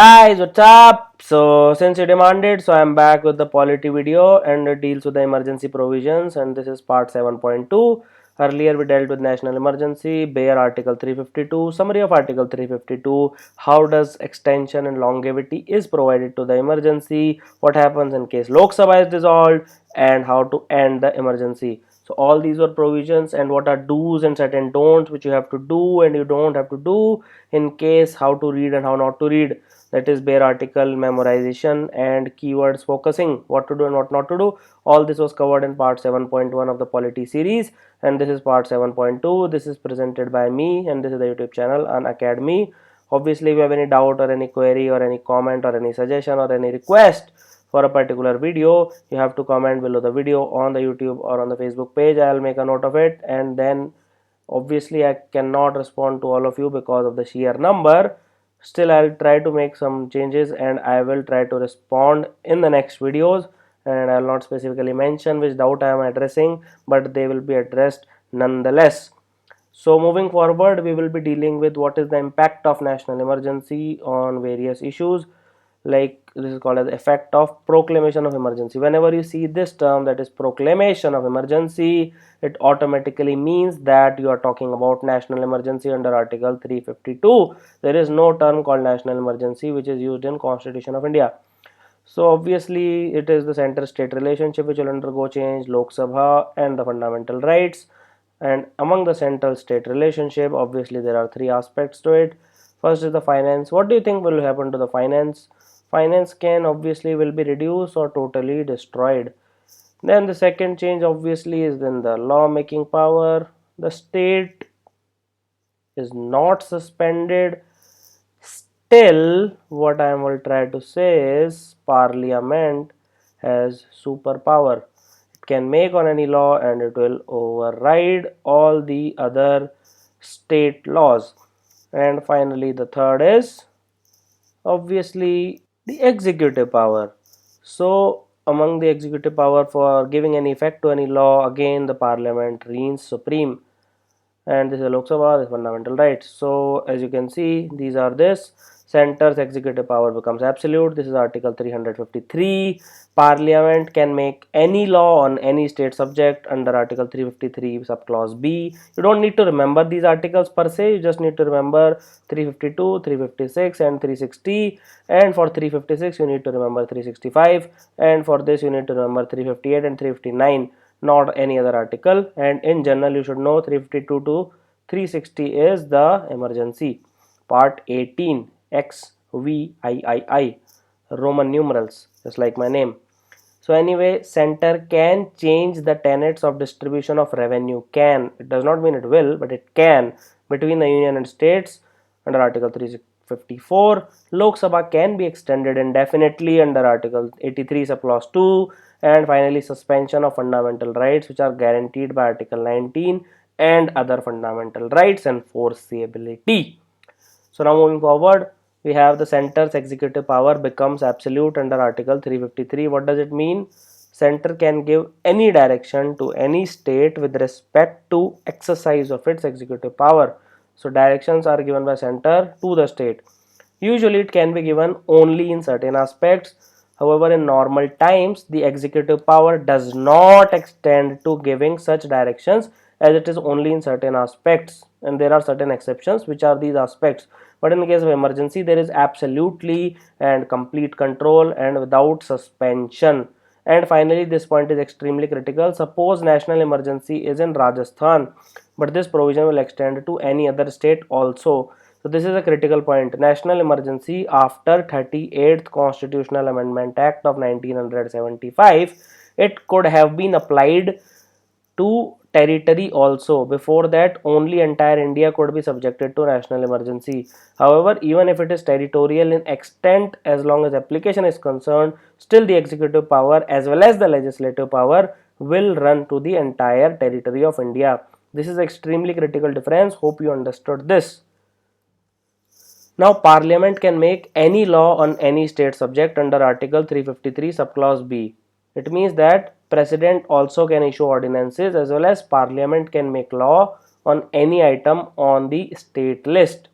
Guys, what's up? So since you demanded, so I'm back with the Polity video, and it deals with the emergency provisions, and this is part 7.2. Earlier we dealt with national emergency, bare article 352, summary of article 352, how does extension and longevity is provided to the emergency, what happens in case Lok Sabha is dissolved, and how to end the emergency. So all these were provisions, and what are do's and certain don'ts which you have to do and you don't have to do in case, how to read and how not to read. That is bare article memorization and keywords focusing, what to do and what not to do. All this was covered in part 7.1 of the Polity series, and this is part 7.2. This is presented by me, and this is the YouTube channel Unacademy. Obviously, if you have any doubt or any query or any comment or any suggestion or any request for a particular video, you have to comment below the video on the YouTube or on the Facebook page. I'll make a note of it, and then obviously I cannot respond to all of you because of the sheer number. Still, I'll try to make some changes and I will try to respond in the next videos, and I'll not specifically mention which doubt I am addressing, but they will be addressed nonetheless. So moving forward, we will be dealing with what is the impact of national emergency on various issues. Like, this is called as effect of proclamation of emergency. Whenever you see this term, that is proclamation of emergency, it automatically means that you are talking about national emergency under article 352. There is no term called national emergency which is used in Constitution of India. So obviously it is the center state relationship which will undergo change, Lok Sabha and the fundamental rights. And among the central state relationship, obviously there are three aspects to it. First is the finance. What do you think will happen to the finance? Finance can obviously will be reduced or totally destroyed. Then the second change obviously is in the law making power. The state is not suspended. Still, what I will try to say is Parliament has superpower. It can make on any law and it will override all the other state laws. And finally, the third is obviously the executive power. So among the executive power for giving any effect to any law, again the Parliament reigns supreme, and this is Lok Sabha, this is fundamental rights. So as you can see, these are this. Center's executive power becomes absolute. This is article 353. Parliament can make any law on any state subject under article 353 subclause B. You don't need to remember these articles per se, you just need to remember 352, 356 and 360, and for 356 you need to remember 365, and for this you need to remember 358 and 359, not any other article. And in general you should know 352 to 360 is the emergency. Part 18 XVIII, Roman numerals, just like my name. So anyway, center can change the tenets of distribution of revenue. Can, it does not mean it will, but it can, between the union and states under article 354. Lok Sabha can be extended indefinitely under article 83 subclause 2. And finally, suspension of fundamental rights which are guaranteed by article 19 and other fundamental rights and foreseeability. So now moving forward, we have the center's executive power becomes absolute under article 353. What does it mean? Center can give any direction to any state with respect to exercise of its executive power. So directions are given by center to the state. Usually it can be given only in certain aspects. However, in normal times, the executive power does not extend to giving such directions, as it is only in certain aspects, and there are certain exceptions which are these aspects. But in the case of emergency, there is absolutely and complete control and without suspension. And finally, this point is extremely critical. Suppose national emergency is in Rajasthan, but this provision will extend to any other state also. So this is a critical point. National emergency after 38th Constitutional Amendment Act of 1975, it could have been applied to territory also. Before that, only entire India could be subjected to national emergency. However, even if it is territorial in extent, as long as application is concerned, still the executive power as well as the legislative power will run to the entire territory of India. This is extremely critical difference. Hope you understood this. Now, Parliament can make any law on any state subject under Article 353 subclause B. It means that President also can issue ordinances as well as Parliament can make law on any item on the state list.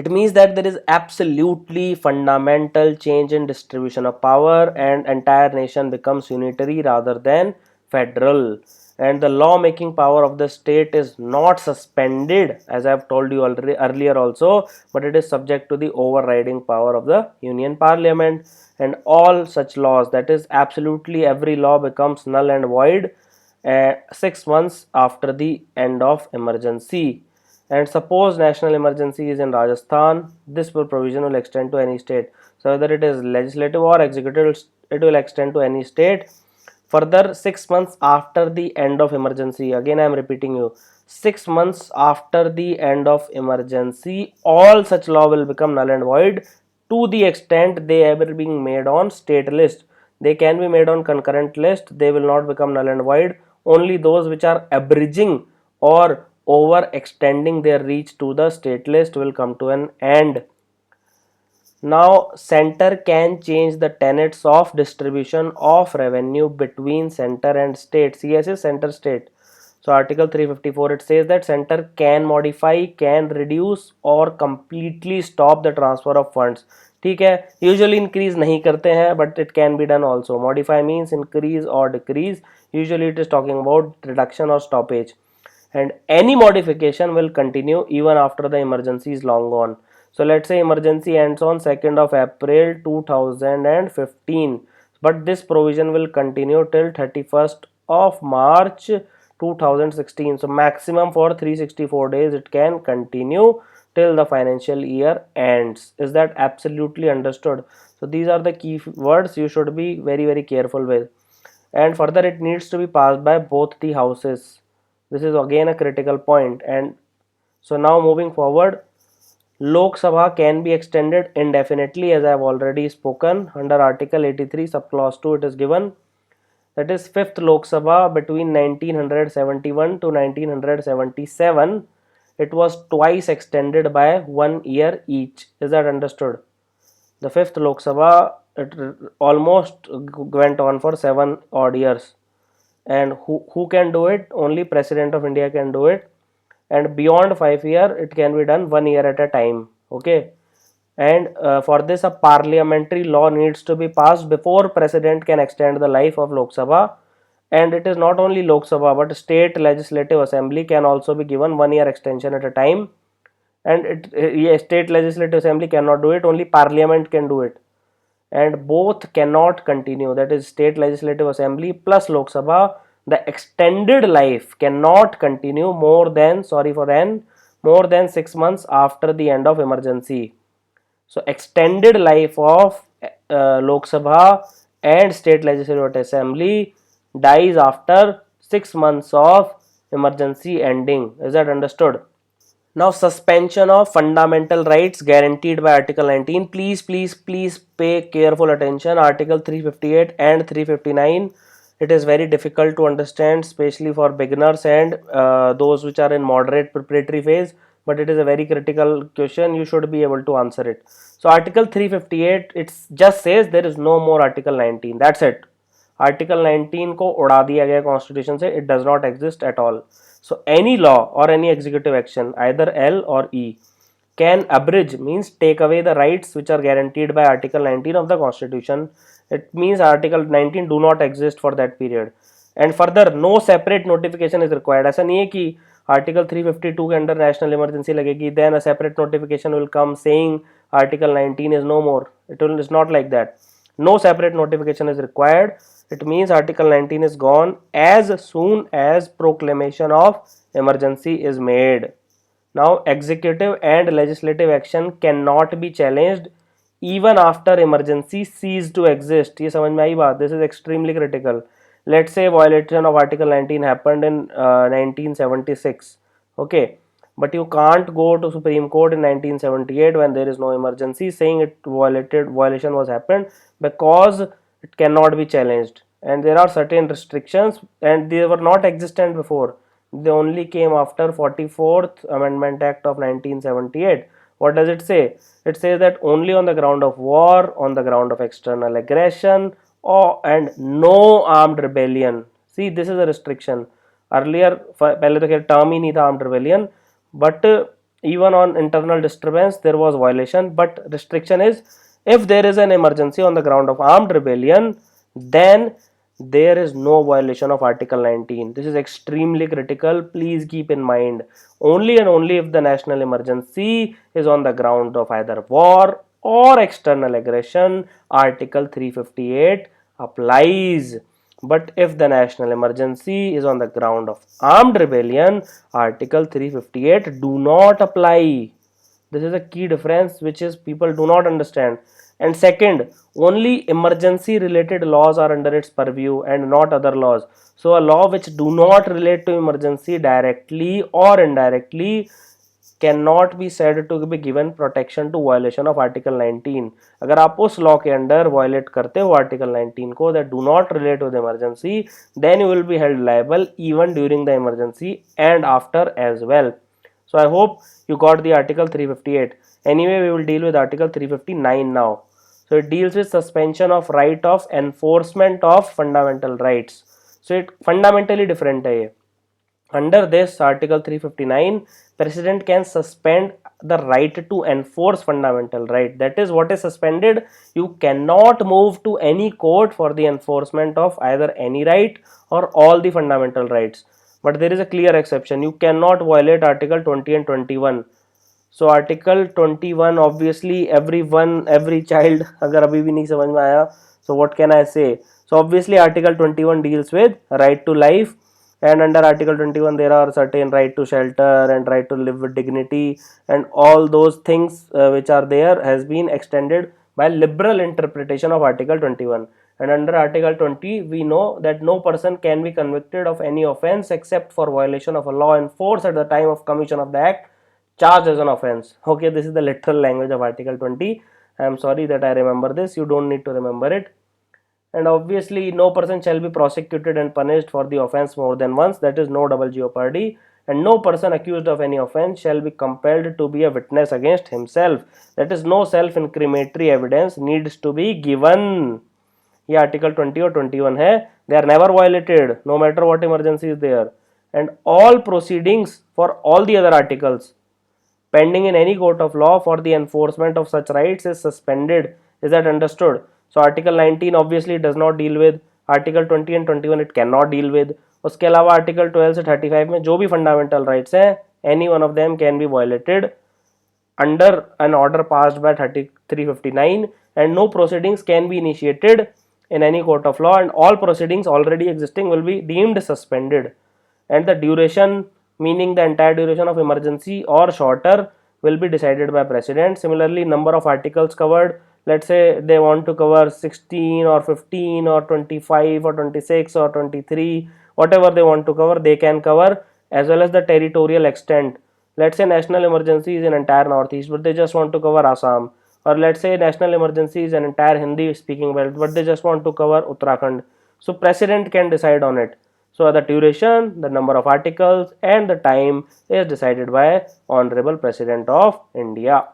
It means that there is absolutely fundamental change in distribution of power and entire nation becomes unitary rather than federal, and the lawmaking power of the state is not suspended, as I have told you already earlier also, but it is subject to the overriding power of the union parliament. And all such laws, that is absolutely every law, becomes null and void 6 months after the end of emergency. And suppose national emergency is in Rajasthan, this provision will extend to any state. So whether it is legislative or executive, it will extend to any state. Further, 6 months after the end of emergency, again I am repeating you, 6 months after the end of emergency, all such law will become null and void to the extent they ever being made on state list. They can be made on concurrent list, they will not become null and void. Only those which are abridging or overextending their reach to the state list will come to an end. Now, center can change the tenets of distribution of revenue between center and state. CS is center state. So, Article 354, it says that center can modify, can reduce or completely stop the transfer of funds. ठीक है, usually increase नहीं करते हैं, but it can be done also. Modify means increase or decrease. Usually it is talking about reduction or stoppage. And any modification will continue even after the emergency is long gone. So let's say emergency ends on 2nd of April 2015, but this provision will continue till 31st of March 2016. So maximum for 364 days it can continue till the financial year ends. Is that absolutely understood? So these are the key words you should be very careful with. And further, it needs to be passed by both the houses. This is again a critical point. And so now moving forward, Lok Sabha can be extended indefinitely, as I have already spoken. Under Article 83 subclause 2 it is given, that is 5th Lok Sabha between 1971 to 1977, it was twice extended by 1 year each. Is that understood? The 5th Lok Sabha, it almost went on for 7 odd years. And who can do it? Only President of India can do it. And beyond 5 years, it can be done 1 year at a time. Okay. And for this, a parliamentary law needs to be passed before President can extend the life of Lok Sabha. And it is not only Lok Sabha, but State Legislative Assembly can also be given 1 year extension at a time. And State Legislative Assembly cannot do it, only Parliament can do it. And both cannot continue, that is State Legislative Assembly plus Lok Sabha, the extended life cannot continue more than 6 months after the end of emergency. So extended life of Lok Sabha and State Legislative Assembly dies after 6 months of emergency ending. Is that understood? Now, suspension of fundamental rights guaranteed by Article 19. Please pay careful attention. Article 358 and 359. It is very difficult to understand, especially for beginners and those which are in moderate preparatory phase. But it is a very critical question. You should be able to answer it. So, Article 358, it just says there is no more Article 19. That's it. Article 19 को उड़ा दिया गया Constitution से. It does not exist at all. So any law or any executive action, either L or E, can abridge, means take away the rights which are guaranteed by Article 19 of the Constitution. It means Article 19 do not exist for that period. And further, no separate notification is required. ऐसा नहीं है कि Article 352 के अंदर national emergency लगेगी, then a separate notification will come saying Article 19 is no more. It's not like that. No separate notification is required. It means Article 19 is gone as soon as proclamation of emergency is made. Now, executive and legislative action cannot be challenged even after emergency ceased to exist. ये समझ में आई बात? This is extremely critical. Let's say violation of Article 19 happened in 1976. Okay. But you can't go to Supreme Court in 1978 when there is no emergency saying violation was happened, because it cannot be challenged. And there are certain restrictions and they were not existent before. They only came after 44th Amendment Act of 1978. What does it say? It says that only on the ground of war, on the ground of external aggression, and no armed rebellion. See, this is a restriction. Earlier, पहले तो खैर term ही नहीं था armed rebellion, but even on internal disturbance there was violation, but restriction is if there is an emergency on the ground of armed rebellion, then there is no violation of article 19. This is extremely critical, please keep in mind. Only and only if the national emergency is on the ground of either war or external aggression, article 358 applies. But if the national emergency is on the ground of armed rebellion, article 358 do not apply. This is a key difference which is people do not understand. And second, only emergency related laws are under its purview and not other laws. So a law which do not relate to emergency directly or indirectly cannot be said to be given protection to violation of article 19. अगर आप उस law के under violet करते हो article 19 को that do not relate with emergency, then you will be held liable even during the emergency and after as well. So I hope you got the article 358. Anyway, we will deal with article 359 now. So it deals with suspension of right of enforcement of fundamental rights. So it fundamentally different है ये. Under this article 359, president can suspend the right to enforce fundamental right. That is what is suspended. You cannot move to any court for the enforcement of either any right or all the fundamental rights. But there is a clear exception. You cannot violate article 20 and 21. So article 21 obviously every child अगर अभी भी नहीं समझ में आया, so what can I say? So obviously article 21 deals with right to life, and under article 21 there are certain right to shelter and right to live with dignity, and all those things which are there has been extended by liberal interpretation of article 21. And under article 20 we know that no person can be convicted of any offense except for violation of a law in force at the time of commission of the act charged as an offense. Okay, this is the literal language of article 20. I am sorry that I remember this, you don't need to remember it. And obviously no person shall be prosecuted and punished for the offense more than once, that is no double jeopardy. And no person accused of any offense shall be compelled to be a witness against himself, that is no self-incriminatory evidence needs to be given. ये article 20 or 21 है, they are never violated no matter what emergency is there. And all proceedings for all the other articles pending in any court of law for the enforcement of such rights is suspended. Is that understood? So article 19 obviously does not deal with, article 20 and 21 it cannot deal with. उसके अलावा article 12 से 35 में जो भी fundamental rights हैं, any one of them can be violated under an order passed by 359, and no proceedings can be initiated in any court of law, and all proceedings already existing will be deemed suspended. And the duration, meaning the entire duration of emergency or shorter, will be decided by president. Similarly, number of articles covered, let's say they want to cover 16 or 15 or 25 or 26 or 23, whatever they want to cover, they can cover, as well as the territorial extent. Let's say national emergency is in entire northeast, but they just want to cover Assam. Or let's say national emergency is an entire Hindi speaking belt, but they just want to cover Uttarakhand. So president can decide on it. So the duration, the number of articles and the time is decided by Honorable President of India.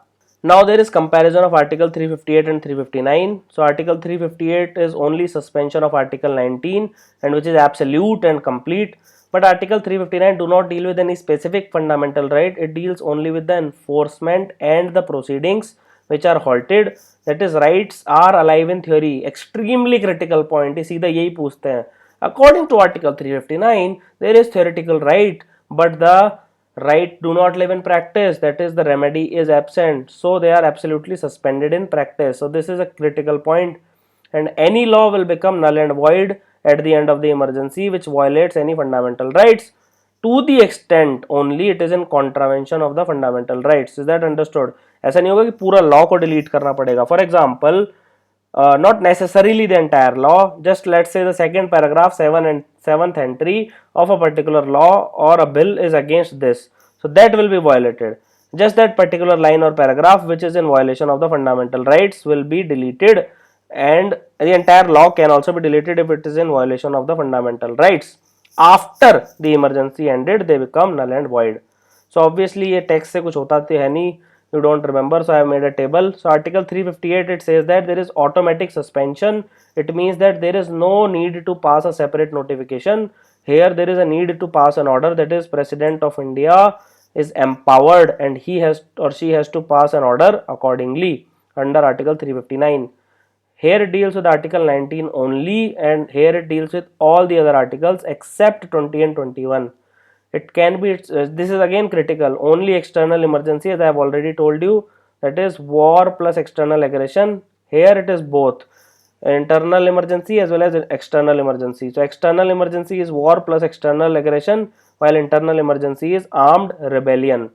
Now there is comparison of article 358 and 359. So article 358 is only suspension of article 19, and which is absolute and complete. But article 359 do not deal with any specific fundamental right. It deals only with the enforcement and the proceedings which are halted. That is, rights are alive in theory. Extremely critical point. सीधा यही पूछते हैं. According to article 359, there is theoretical right, but the right do not live in practice. That is, the remedy is absent. So they are absolutely suspended in practice. So this is a critical point. And any law will become null and void at the end of the emergency which violates any fundamental rights, to the extent only it is in contravention of the fundamental rights. Is that understood? ऐसा नहीं होगा कि पूरा law को delete करना पड़ेगा. For example, not necessarily the entire law, just let's say the second paragraph, 7th entry of a particular law or a bill is against this, so that will be violated. Just that particular line or paragraph which is in violation of the fundamental rights will be deleted, and the entire law can also be deleted if it is in violation of the fundamental rights. After the emergency ended, they become null and void. So obviously ये text से कुछ होता तो है नहीं, you don't remember, so I have made a table. So article 358 it says that there is automatic suspension. It means that there is no need to pass a separate notification. Here there is a need to pass an order, that is President of India is empowered and he has or she has to pass an order accordingly under Article 359. Here it deals with Article 19 only, and here it deals with all the other articles except 20 and 21. It can be, this is again critical, only external emergency, as I have already told you, that is war plus external aggression. Here it is both internal emergency as well as external emergency. So external emergency is war plus external aggression, while internal emergency is armed rebellion.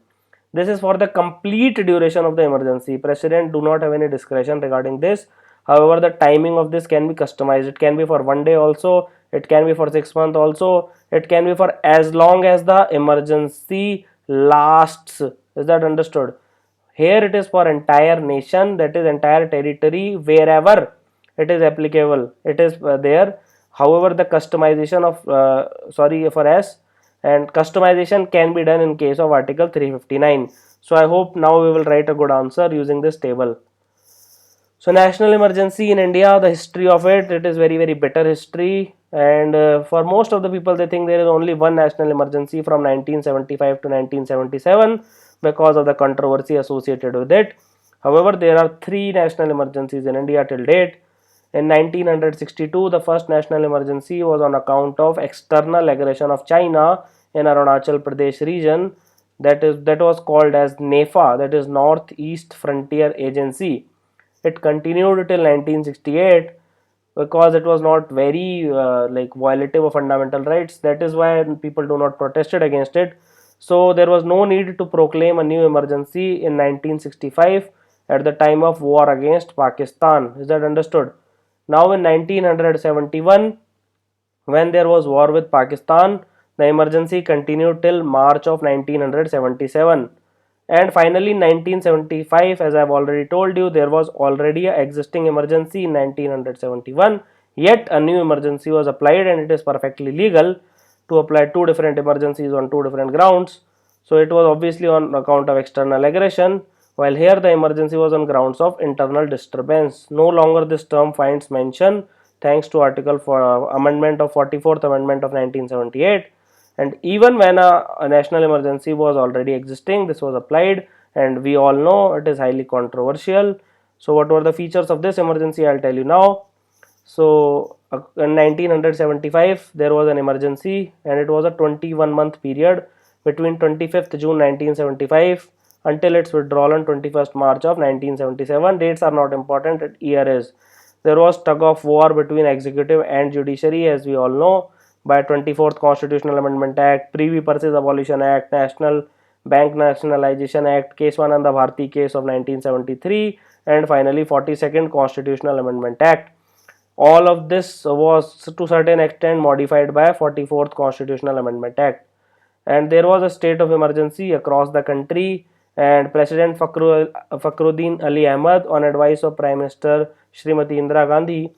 This is for the complete duration of the emergency. President do not have any discretion regarding this. However, the timing of this can be customized. It can be for 1 day also, it can be for 6 months also, it can be for as long as the emergency lasts. Is that understood? Here it is for entire nation, that is entire territory, wherever it is applicable, it is there. However, the customization of sorry for S, and customization can be done in case of Article 359. So I hope now we will write a good answer using this table. So national emergency in India, the history of it is very bitter history, and for most of the people they think there is only one national emergency from 1975 to 1977 because of the controversy associated with it. However, there are three national emergencies in India till date. In 1962, the first national emergency was on account of external aggression of China in Arunachal Pradesh region. That was called as NEFA, that is Northeast Frontier Agency. It continued till 1968 because it was not very like violative of fundamental rights. That is why people do not protested against it. So there was no need to proclaim a new emergency in 1965 at the time of war against Pakistan. Is that understood? Now in 1971, when there was war with Pakistan, the emergency continued till March of 1977. And finally, in 1975, as I have already told you, there was already an existing emergency in 1971. Yet a new emergency was applied, and it is perfectly legal to apply two different emergencies on two different grounds. So it was obviously on account of external aggression, while here the emergency was on grounds of internal disturbance. No longer this term finds mention thanks to Article for Amendment of 44th Amendment of 1978. And even when a national emergency was already existing, this was applied, and we all know it is highly controversial. So what were the features of this emergency? I'll tell you now. So in 1975 there was an emergency, and it was a 21-month period between 25th June 1975 until its withdrawal on 21st March of 1977. Dates are not important, year is. There was tug of war between executive and judiciary, as we all know, by 24th Constitutional Amendment Act, Privy Purses Abolition Act, National Bank Nationalization Act, Keswananda Bharti case of 1973, and finally 42nd Constitutional Amendment Act. All of this was to a certain extent modified by 44th Constitutional Amendment Act. And there was a state of emergency across the country, and President Fakhruddin Ali Ahmad, on advice of Prime Minister Srimati Indira Gandhi,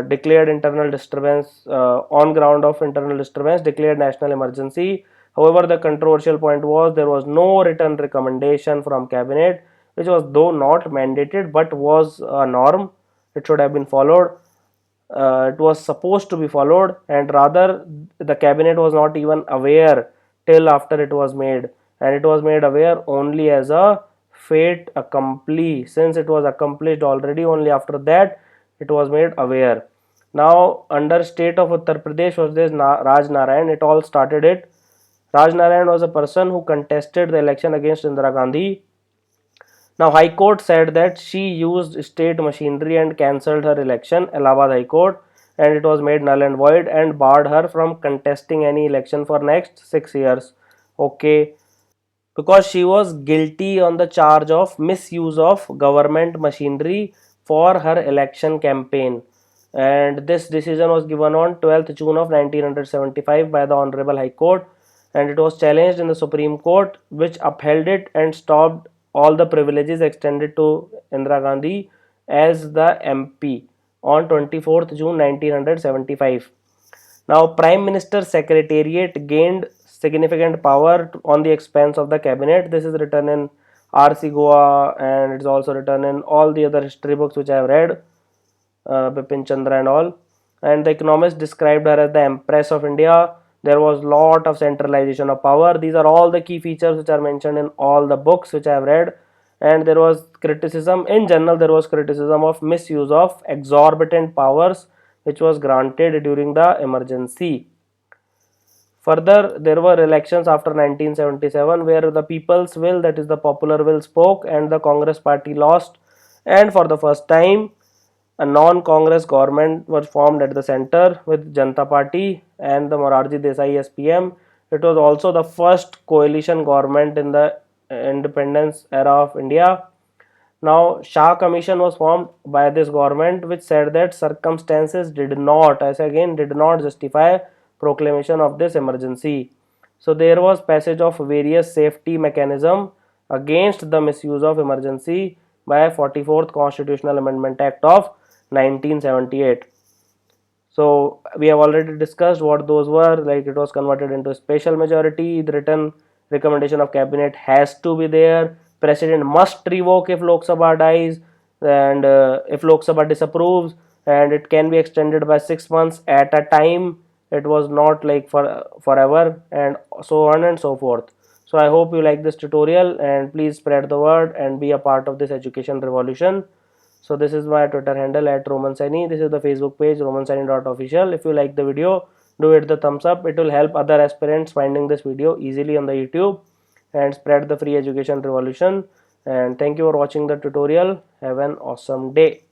declared internal disturbance on ground of internal disturbance, declared national emergency. However, the controversial point was there was no written recommendation from cabinet, which was though not mandated but was a norm. It should have been followed. It was supposed to be followed, and rather the cabinet was not even aware till after it was made, and it was made aware only as a fait accompli. Since it was accomplished already, only after that it was made aware. Now under state of Uttar Pradesh was this Raj Narayan. It all started it. Raj Narayan was a person who contested the election against Indira Gandhi. Now High Court said that she used state machinery and cancelled her election, Allahabad High Court, and it was made null and void and barred her from contesting any election for next 6 years. Okay, because she was guilty on the charge of misuse of government machinery for her election campaign. And this decision was given on 12th June of 1975 by the Honorable High Court, and it was challenged in the Supreme Court, which upheld it and stopped all the privileges extended to Indira Gandhi as the MP on 24th June 1975. Now, Prime Minister's Secretariat gained significant power on the expense of the cabinet. This is written in R.C. Goa, and it's also written in all the other history books which I have read, Bipin Chandra and all. And the economists described her as the Empress of India. There was lot of centralization of power. These are all the key features which are mentioned in all the books which I have read. And there was criticism in general, there was criticism of misuse of exorbitant powers which was granted during the emergency. Further, there were elections after 1977 where the people's will, that is the popular will, spoke and the Congress party lost. And for the first time, a non-Congress government was formed at the center with Janata Party and the Morarji Desai as PM. It was also the first coalition government in the independence era of India. Now, Shah Commission was formed by this government, which said that circumstances did not, as again, did not justify proclamation of this emergency. So there was passage of various safety mechanism against the misuse of emergency by 44th Constitutional Amendment Act of 1978. So we have already discussed what those were. Like, it was converted into a special majority. The written recommendation of cabinet has to be there. President must revoke if Lok Sabha dies, and if Lok Sabha disapproves, and it can be extended by 6 months at a time. It was not like for forever, and so on and so forth. So I hope you like this tutorial, and please spread the word and be a part of this education revolution. So this is my Twitter handle at Roman Saini. This is the Facebook page romansaini.official. If you like the video, do hit the thumbs up. It will help other aspirants finding this video easily on the YouTube and spread the free education revolution. And thank you for watching the tutorial. Have an awesome day.